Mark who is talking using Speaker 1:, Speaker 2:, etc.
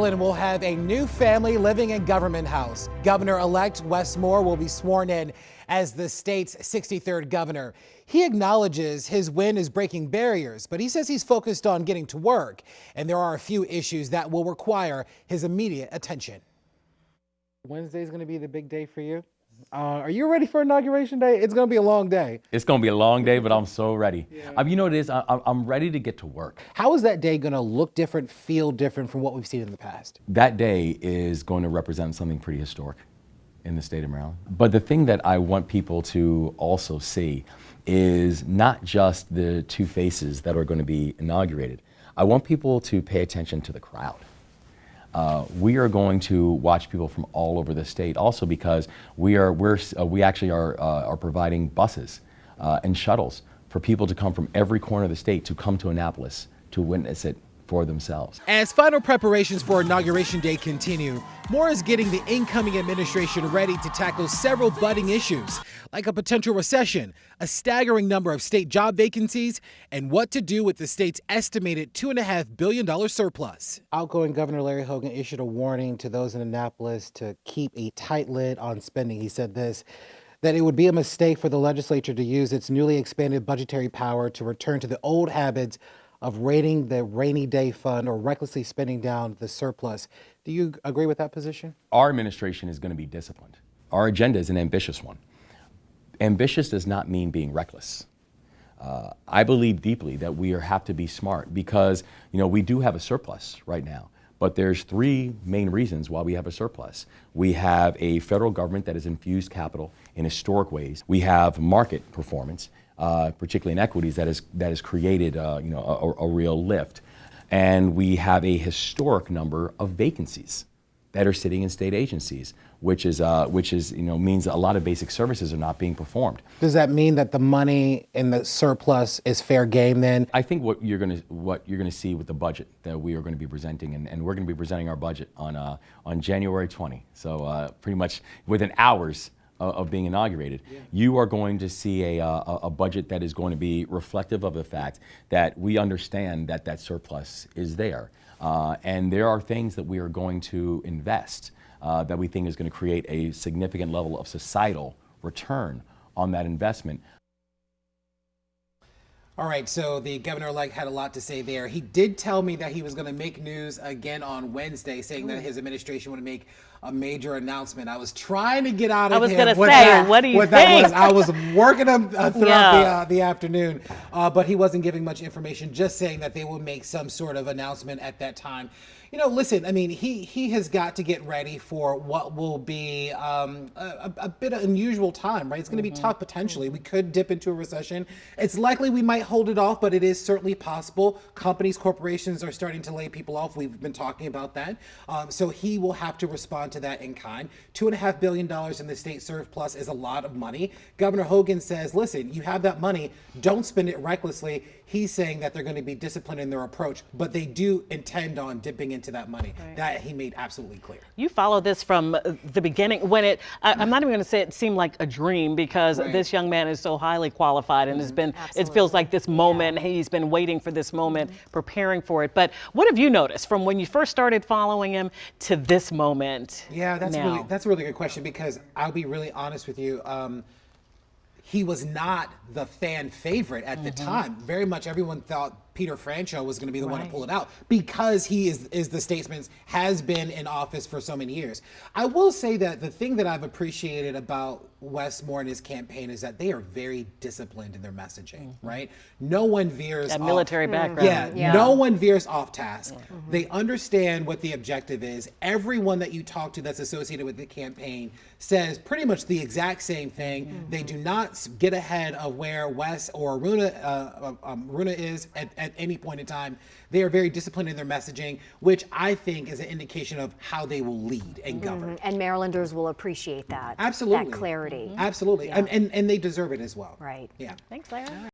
Speaker 1: And we'll have a new family living in Government House. Governor-elect Wes Moore will be sworn in as the state's 63rd governor. He acknowledges his win is breaking barriers, but he says he's focused on getting to work, and there are a few issues that will require his immediate attention. Wednesday is going to be the big day for you. Are you ready for Inauguration Day? It's going to be a long day.
Speaker 2: It's going to be a long day, but I'm so ready. Yeah. You know what it is? I'm ready to get to work.
Speaker 1: How is that day going to look different, feel different from what we've seen in the past?
Speaker 2: That day is going to represent something pretty historic in the state of Maryland. But the thing that I want people to also see is not just the two faces that are going to be inaugurated. I want people to pay attention to the crowd. We are going to watch people from all over the state, also because we actually are providing buses and shuttles for people to come from every corner of the state to come to Annapolis to witness it for themselves.
Speaker 1: As final preparations for Inauguration Day continue, Moore is getting the incoming administration ready to tackle several budding issues, like a potential recession, a staggering number of state job vacancies, and what to do with the state's estimated $2.5 billion surplus. Outgoing Governor Larry Hogan issued a warning to those in Annapolis to keep a tight lid on spending. He said this, that it would be a mistake for the legislature to use its newly expanded budgetary power to return to the old habits of raiding the rainy day fund or recklessly spending down the surplus. Do you agree with that position?
Speaker 2: Our administration is going to be disciplined. Our agenda is an ambitious one. Ambitious does not mean being reckless. I believe deeply that we have to be smart because, we do have a surplus right now. But there's three main reasons why we have a surplus. We have a federal government that has infused capital in historic ways. We have market performance, particularly in equities, that has created a real lift. And we have a historic number of vacancies that are sitting in state agencies, which means a lot of basic services are not being performed.
Speaker 1: Does that mean that the money in the surplus is fair game then?
Speaker 2: I think what you're going to see with the budget that we are going to be presenting, and we're going to be presenting our budget on January 20. So pretty much within hours of being inaugurated, you are going to see a budget that is going to be reflective of the fact that we understand that surplus is there. And there are things that we are going to invest that we think is going to create a significant level of societal return on that investment.
Speaker 1: All right, so the governor-elect had a lot to say there. He did tell me that he was going to make news again on Wednesday, saying that his administration would make a major announcement. I was trying to get out of him.
Speaker 3: I was going to say, what do you think?
Speaker 1: I was working him throughout the afternoon, but he wasn't giving much information, just saying that they will make some sort of announcement at that time. Listen, I mean, he has got to get ready for what will be a bit of unusual time, right? It's going to be tough potentially. We could dip into a recession. It's likely we might hold it off, but it is certainly possible. Companies, corporations are starting to lay people off. We've been talking about that. So he will have to respond to that in kind. $2.5 billion in the state surplus is a lot of money. Governor Hogan says, listen, you have that money, don't spend it recklessly. He's saying that they're going to be disciplined in their approach, but they do intend on dipping into that money. Right. That he made absolutely clear.
Speaker 3: You follow this from the beginning when I'm not even going to say it seemed like a dream because this young man is so highly qualified and has been, it feels like this moment, he's been waiting for this moment, preparing for it. But what have you noticed from when you first started following him to this moment?
Speaker 1: Yeah, that's a really good question because I'll be really honest with you. He was not the fan favorite at the time. Very much everyone thought Peter Franchot was going to be the one to pull it out because he is the statesman, has been in office for so many years. I will say that the thing that I've appreciated about Wes Moore and his campaign is that they are very disciplined in their messaging, right? No one veers off.
Speaker 3: Military background.
Speaker 1: No one veers off task. They understand what the objective is. Everyone that you talk to that's associated with the campaign says pretty much the exact same thing. They do not get ahead of where Wes or Runa is at any point in time. They are very disciplined in their messaging, which I think is an indication of how they will lead and govern.
Speaker 4: And Marylanders will appreciate that.
Speaker 1: Absolutely.
Speaker 4: That clarity.
Speaker 1: Absolutely. And they deserve it as well.
Speaker 4: Right.
Speaker 1: Yeah.
Speaker 3: Thanks, Larry.